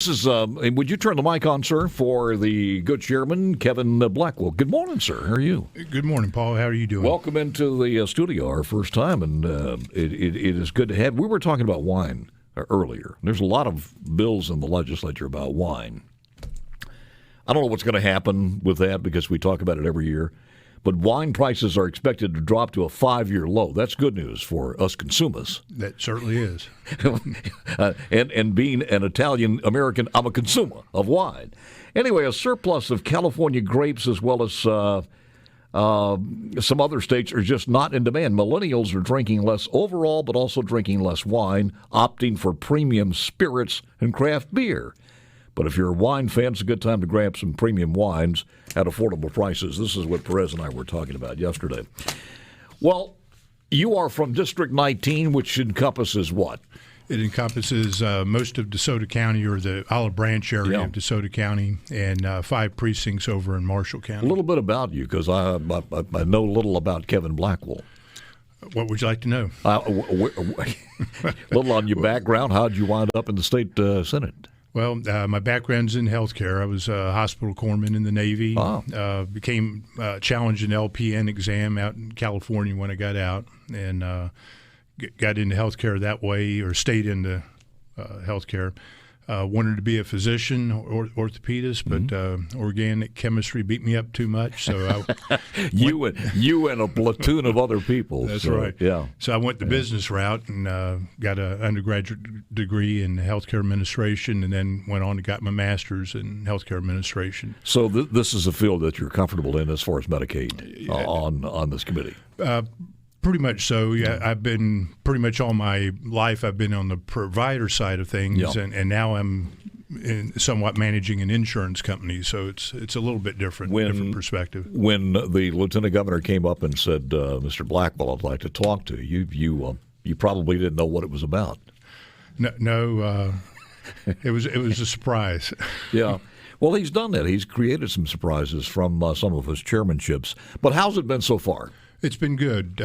This is, would you turn the mic on, sir, for the good chairman, Kevin Blackwell? Good morning, sir. How are you? Good morning, Paul. How are you doing? Welcome into the studio, our first time, and it is good to have. We were talking about wine earlier. There's a lot of bills in the legislature about wine. I don't know what's going to happen with that because we talk about it every year. But wine prices are expected to drop to a 5-year low. That's good news for us consumers. That certainly is. And being an Italian-American, I'm a consumer of wine. Anyway, a surplus of California grapes as well as some other states are just not in demand. Millennials are drinking less overall, but also drinking less wine, opting for premium spirits and craft beer. But if you're a wine fan, it's a good time to grab some premium wines at affordable prices. This is what Perez and I were talking about yesterday. Well, you are from District 19, which encompasses what? It encompasses most of DeSoto County, or the Olive Branch area of DeSoto County, and 5 precincts over in Marshall County. A little bit about you, because I know little about Kevin Blackwell. What would you like to know? A little on your background. How did you wind up in the state Senate? Well, my background's in healthcare. I was a hospital corpsman in the Navy. Became challenged an LPN exam out in California when I got out, and got into healthcare that way, or stayed into healthcare. Wanted to be a physician or orthopedist, but organic chemistry beat me up too much. So you and a platoon of other people. That's right. Yeah. So I went the business route and got an undergraduate degree in healthcare administration, and then went on and got my master's in healthcare administration. So this is a field that you're comfortable in as far as Medicaid on this committee. Pretty much so. Yeah, I've been pretty much all my life. I've been on the provider side of things, and now I'm somewhat managing an insurance company. So it's a little bit different perspective. When the lieutenant governor came up and said, "Mr. Blackwell, I'd like to talk to you," you probably didn't know what it was about. No, it was a surprise. Yeah. Well, he's done that. He's created some surprises from some of his chairmanships. But how's it been so far? It's been good.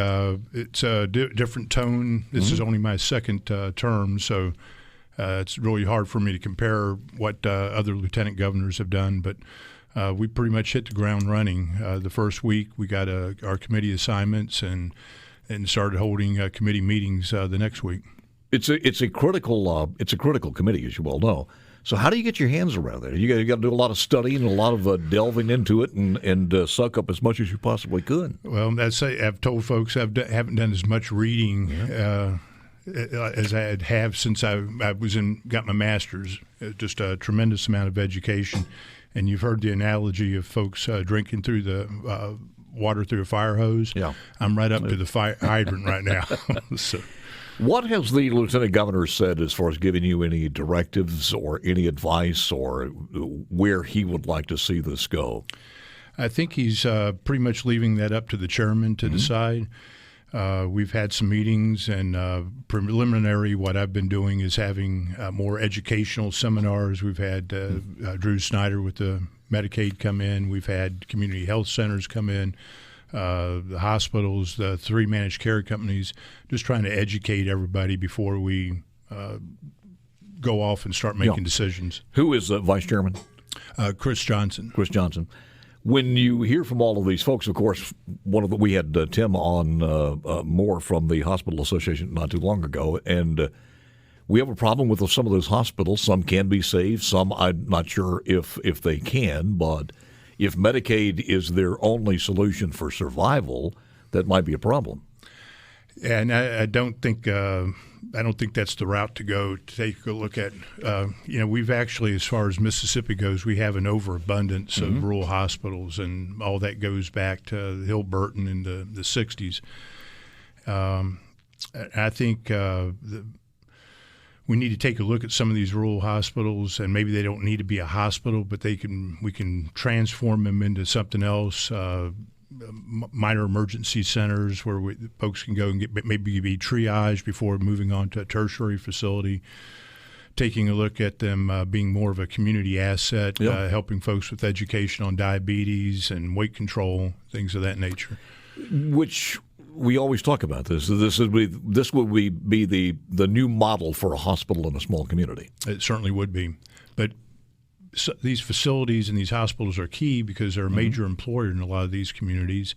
It's a different tone. This is only my second term, so it's really hard for me to compare what other lieutenant governors have done. But we pretty much hit the ground running. The first week we got our committee assignments and started holding committee meetings the next week. It's a critical committee, as you well know. So how do you get your hands around that? You got to do a lot of studying and a lot of delving into it and suck up as much as you possibly could. Well, I've told folks I haven't done as much reading as I have since I got my master's. Just a tremendous amount of education. And you've heard the analogy of folks drinking through the water through a fire hose. Yeah. I'm right up to the fire hydrant right now. So. What has the lieutenant governor said as far as giving you any directives or any advice or where he would like to see this go? I think he's pretty much leaving that up to the chairman to decide. We've had some meetings, and preliminary what I've been doing is having more educational seminars. We've had Drew Snyder with the Medicaid come in. We've had community health centers come in. The hospitals, the 3 managed care companies, just trying to educate everybody before we go off and start making decisions. Who is the vice chairman? Chris Johnson. Chris Johnson. When you hear from all of these folks, of course, we had Tim on more from the Hospital Association not too long ago, and we have a problem with some of those hospitals. Some can be saved, some I'm not sure if they can, but if Medicaid is their only solution for survival, that might be a problem. And I don't think that's the route to go. To take a look at, we've actually, as far as Mississippi goes, we have an overabundance of rural hospitals, and all that goes back to Hilburton in the 60s. I think we need to take a look at some of these rural hospitals, and maybe they don't need to be a hospital, but we can transform them into something else. Minor emergency centers where folks can go and maybe be triaged before moving on to a tertiary facility. Taking a look at them being more of a community asset, helping folks with education on diabetes and weight control, things of that nature. Which we always talk about this. This would be the new model for a hospital in a small community. It certainly would be. But these facilities and these hospitals are key because they're a major employer in a lot of these communities.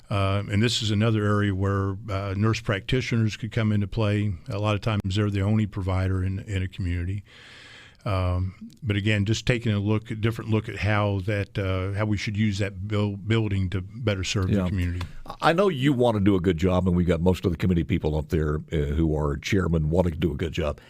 And this is another area where nurse practitioners could come into play. A lot of times they're the only provider in a community. But again, just taking a different look at how we should use that building to better serve the community. I know you want to do a good job, and we've got most of the committee people up there who are chairmen wanting to do a good job.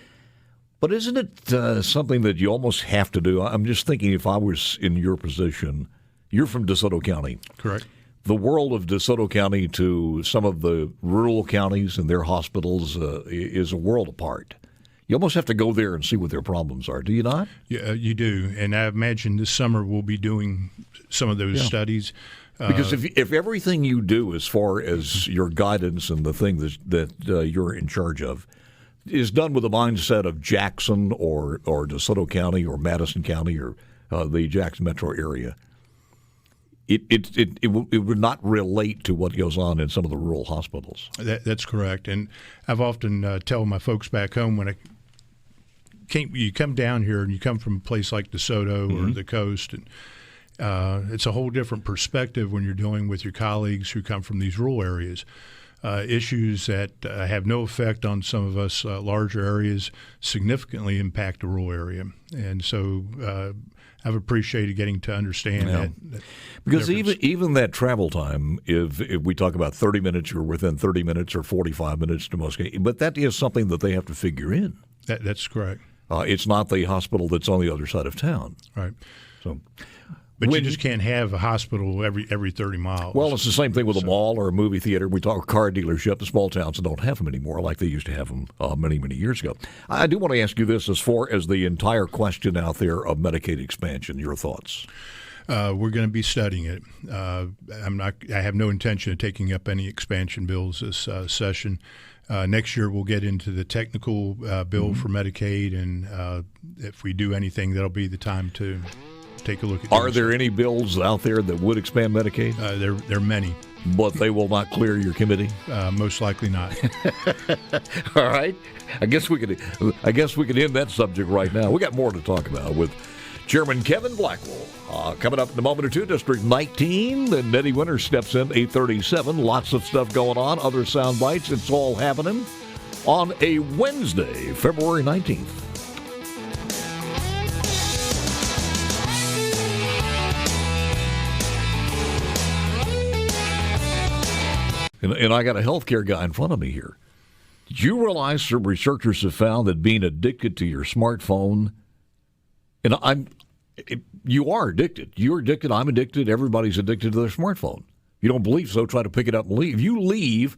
But isn't it something that you almost have to do? I'm just thinking if I was in your position, you're from DeSoto County. Correct. The world of DeSoto County to some of the rural counties and their hospitals is a world apart. You almost have to go there and see what their problems are, do you not? Yeah, you do. And I imagine this summer we'll be doing some of those studies. Because if everything you do as far as your guidance and the thing that you're in charge of is done with the mindset of Jackson or DeSoto County or Madison County or the Jackson metro area, it would not relate to what goes on in some of the rural hospitals. That's correct. And I've often tell my folks back home when you come down here and you come from a place like DeSoto or the coast, and it's a whole different perspective when you're dealing with your colleagues who come from these rural areas. Issues that have no effect on some of us larger areas significantly impact the rural area. And so I've appreciated getting to understand that because difference. even that travel time, if we talk about 30 minutes, you're within 30 minutes or 45 minutes to most cases, but that is something that they have to figure in. That's correct. It's not the hospital that's on the other side of town. Right. So, but you just can't have a hospital every 30 miles. Well, it's the same thing with a mall or a movie theater. We talk car dealership. The small towns don't have them anymore like they used to have them many, many years ago. I do want to ask you this as far as the entire question out there of Medicaid expansion, your thoughts? We're going to be studying it. I have no intention of taking up any expansion bills this session. Next year, we'll get into the technical bill for Medicaid, and if we do anything, that'll be the time to take a look at. Are there any bills out there that would expand Medicaid? There are many, but they will not clear your committee. Most likely not. All right. I guess we could end that subject right now. We got more to talk about with Chairman Kevin Blackwell. Coming up in a moment or two, District 19. Then Eddie Winter steps in, 8:37. Lots of stuff going on, other sound bites. It's all happening on a Wednesday, February 19th. And I got a healthcare guy in front of me here. Did you realize some researchers have found that being addicted to your smartphone, and you are addicted. You're addicted. I'm addicted. Everybody's addicted to their smartphone. You don't believe so? Try to pick it up and leave. If you leave,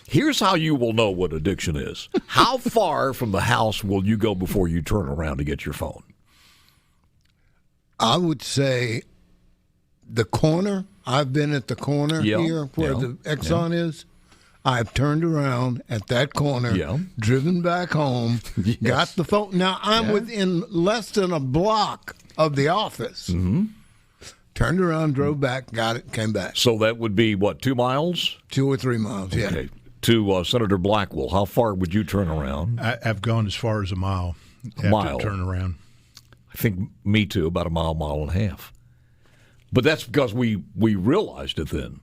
here's how you will know what addiction is. How far from the house will you go before you turn around to get your phone? I would say the corner. I've been at the corner here where the Exxon is. I've turned around at that corner, driven back home, got the phone. Now, I'm within less than a block of the office. Mm-hmm. Turned around, drove back, got it, came back. So that would be, what, 2 miles? 2 or 3 miles, yeah. Okay. To Senator Blackwell, how far would you turn around? I've gone as far as a mile. To turn around. I think me too, about a mile and a half. But that's because we realized it then,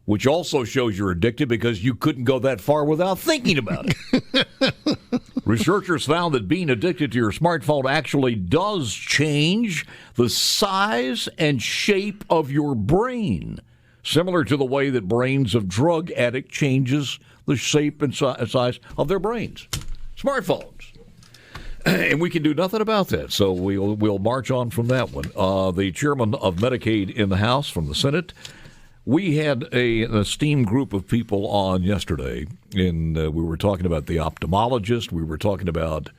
which also shows you're addicted because you couldn't go that far without thinking about it. Researchers found that being addicted to your smartphone actually does change the size and shape of your brain, similar to the way that brains of drug addicts changes the shape and size of their brains. Smartphones. And we can do nothing about that, so we'll march on from that one. The chairman of Medicaid in the House from the Senate. We had an esteemed group of people on yesterday, and we were talking about the ophthalmologist. We were talking about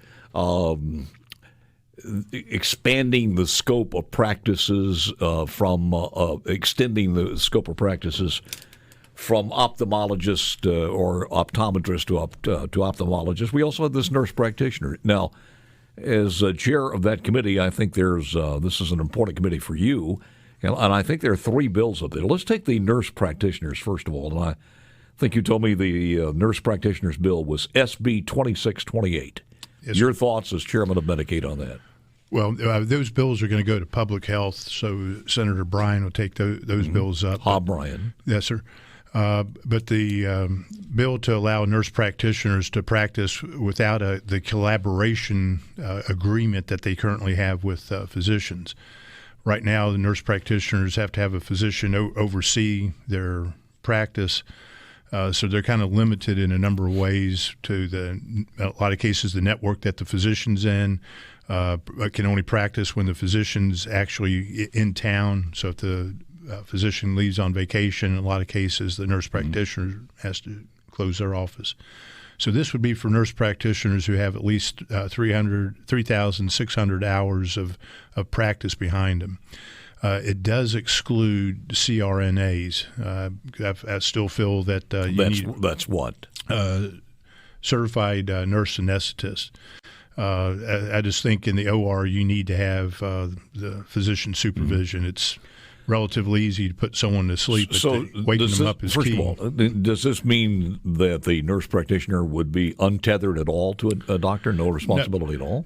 expanding the scope of practices extending the scope of practices from ophthalmologist or optometrist to ophthalmologist. We also had this nurse practitioner. Now, as chair of that committee, I think this is an important committee for you. And I think there are 3 bills up there. Let's take the nurse practitioners, first of all. And I think you told me the nurse practitioners bill was SB 2628. Yes, Your thoughts as chairman of Medicaid on that? Well, those bills are going to go to public health, so Senator Bryan will take those bills up. Bryan. Yes, sir. But the bill to allow nurse practitioners to practice without the collaboration agreement that they currently have with physicians. Right now, the nurse practitioners have to have a physician oversee their practice, so they're kind of limited in a number of ways to a lot of cases, the network that the physician's in. Can only practice when the physician's actually in town. So if the physician leaves on vacation, in a lot of cases, the nurse practitioner has to close their office. So this would be for nurse practitioners who have at least 3,600 hours of practice behind them. It does exclude CRNAs. I still feel that that's what? Certified nurse anesthetist. I just think in the OR you need to have the physician supervision. It's relatively easy to put someone to sleep, but waking them up is key. First of all, does this mean that the nurse practitioner would be untethered at all to a doctor, no responsibility at all?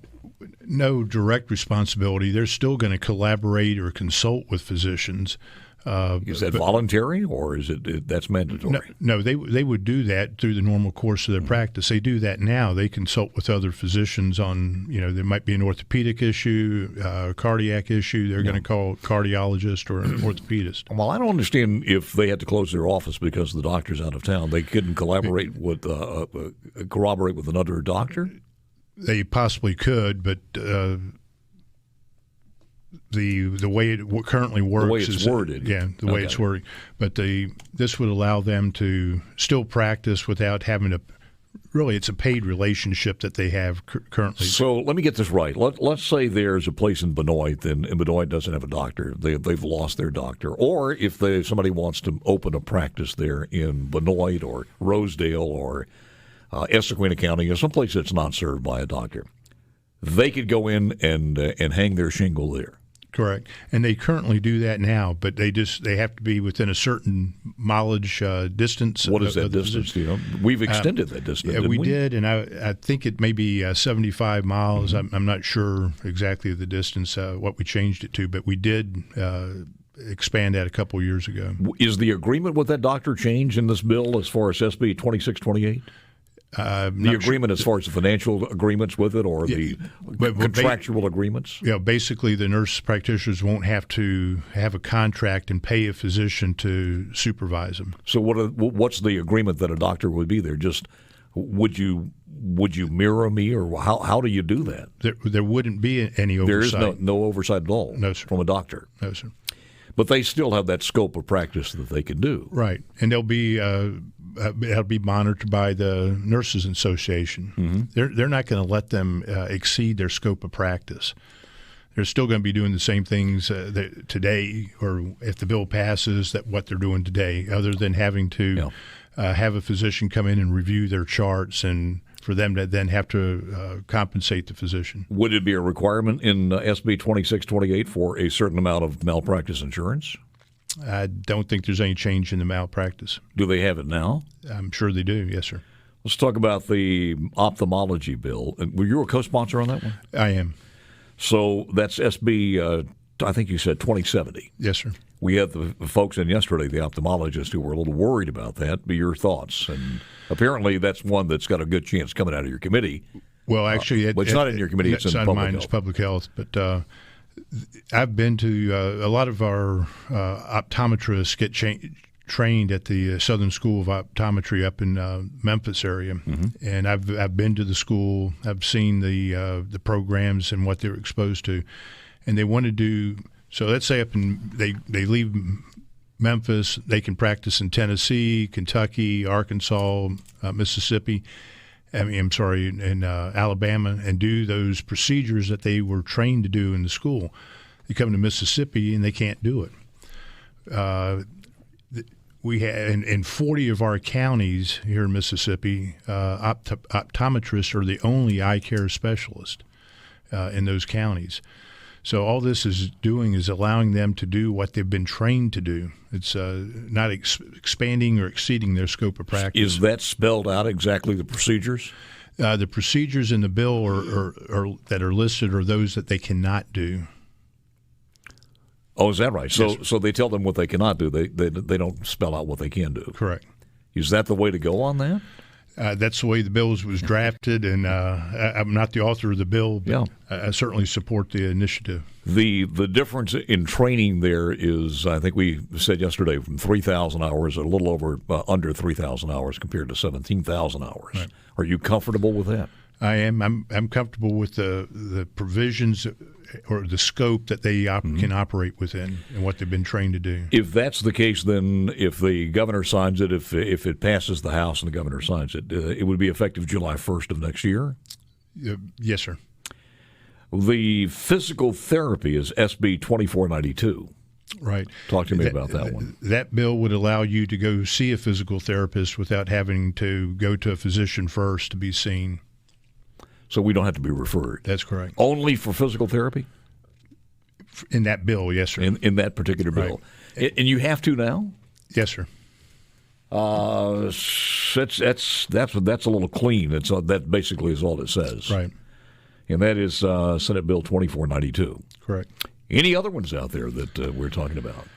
No direct responsibility. They're still going to collaborate or consult with physicians. Is that voluntary, or is it that's mandatory? No, they would do that through the normal course of their practice. They do that now. They consult with other physicians on, there might be an orthopedic issue, a cardiac issue. They're going to call a cardiologist or an orthopedist. Well, I don't understand if they had to close their office because the doctor's out of town. They couldn't collaborate with, corroborate with another doctor? They possibly could, but the way it currently works, the way it's worded. The way it's worded. But this would allow them to still practice without having to. Really, it's a paid relationship that they have currently. So let me get this right. Let's say there's a place in Benoit, and Benoit doesn't have a doctor. They've lost their doctor. Or if somebody wants to open a practice there in Benoit or Rosedale or Essequina County, or someplace that's not served by a doctor, they could go in and hang their shingle there. Correct, and they currently do that now, but they have to be within a certain mileage distance. What is that distance? We've extended that distance. Yeah, we did, and I think it may be 75 miles. I'm not sure exactly the distance what we changed it to, but we did expand that a couple years ago. Is the agreement with that doctor changed in this bill as far as SB 2628? The agreement as far as the financial agreements with it, or the contractual agreements? Yeah, basically the nurse practitioners won't have to have a contract and pay a physician to supervise them. So what's the agreement that a doctor would be there? Just would you mirror me, or how do you do that? There wouldn't be any oversight. There is no oversight at all. No, sir. From a doctor. No, sir. But they still have that scope of practice that they can do. Right, and they'll be it'll be monitored by the Nurses Association. Mm-hmm. They're not going to let them exceed their scope of practice. They're still going to be doing the same things today, or if the bill passes, that what they're doing today, other than having to have a physician come in and review their charts, and for them to then have to compensate the physician. Would it be a requirement in SB 2628 for a certain amount of malpractice insurance? I don't think there's any change in the malpractice. Do they have it now? I'm sure they do, yes, sir. Let's talk about the ophthalmology bill. Were you a co-sponsor on that one? I am. So that's SB, I think you said 2070. Yes, sir. We had the folks in yesterday, the ophthalmologists, who were a little worried about that. Be your thoughts. And apparently that's one that's got a good chance coming out of your committee. Well, actually, it's not in your committee. It's in public health. It's public health. But I've been to a lot of our optometrists get trained at the Southern School of Optometry up in Memphis area, and I've been to the school. I've seen the programs and what they're exposed to, and they want to do. So let's say they leave Memphis, they can practice in Tennessee, Kentucky, Arkansas, Mississippi. In Alabama, and do those procedures that they were trained to do in the school. They come to Mississippi and they can't do it. We have in 40 of our counties here in Mississippi, optometrists are the only eye care specialist in those counties. So all this is doing is allowing them to do what they've been trained to do. It's not expanding or exceeding their scope of practice. Is that spelled out exactly, the procedures? The procedures in the bill are that are listed are those that they cannot do. Oh, is that right? So they tell them what they cannot do. They don't spell out what they can do. Correct. Is that the way to go on that? That's the way the bill was drafted, and I'm not the author of the bill, but I certainly support the initiative. The difference in training there is, I think we said yesterday, from 3,000 hours, a little over under 3,000 hours compared to 17,000 hours. Right. Are you comfortable with that? I am. I'm comfortable with the provisions or the scope that they can operate within and what they've been trained to do. If that's the case, then if the governor signs it, if it passes the House and the governor signs it, it would be effective July 1st of next year? Yes, sir. The physical therapy is SB 2492. Right. Talk to me about that one. That bill would allow you to go see a physical therapist without having to go to a physician first to be seen. So we don't have to be referred. That's correct. Only for physical therapy? In that bill, yes, sir. In that particular bill. Right. And you have to now? Yes, sir. That's a little clean. That basically is all it says. Right. And that is Senate Bill 2492. Correct. Any other ones out there that we're talking about?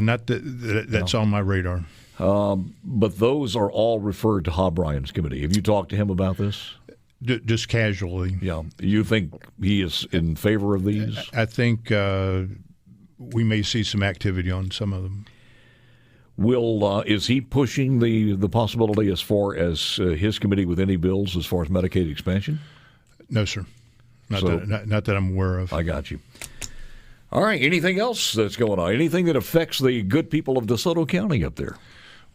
Not that's on my radar. But those are all referred to Hob Ryan's committee. Have you talked to him about this? Just casually. Yeah. You think he is in favor of these? I think we may see some activity on some of them. Is he pushing the possibility as far as his committee with any bills as far as Medicaid expansion? No, sir. Not that I'm aware of. I got you. All right. Anything else that's going on? Anything that affects the good people of DeSoto County up there?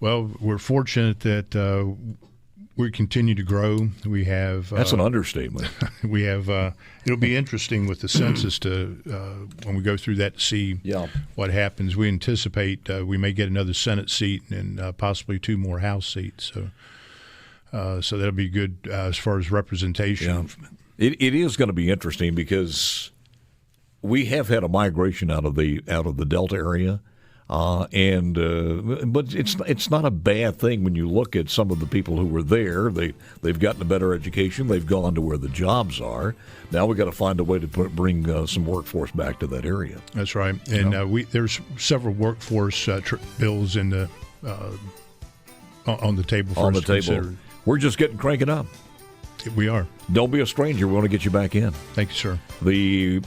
Well, we're fortunate that we continue to grow. We have that's an understatement. We have. It'll be interesting with the census to when we go through that to see what happens. We anticipate we may get another Senate seat and possibly 2 more House seats. So that'll be good as far as representation. Yeah. It is going to be interesting because we have had a migration out of the Delta area. But it's not a bad thing when you look at some of the people who were there. They've gotten a better education. They've gone to where the jobs are. Now we've got to find a way to bring some workforce back to that area. That's right. And there's several workforce bills in the on the table for us to consider. We're just getting cranking up. We are. Don't be a stranger. We want to get you back in. Thank you, sir. The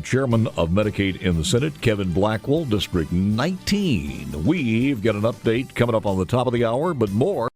chairman of Medicaid in the Senate, Kevin Blackwell, District 19. We've got an update coming up on the top of the hour, but more.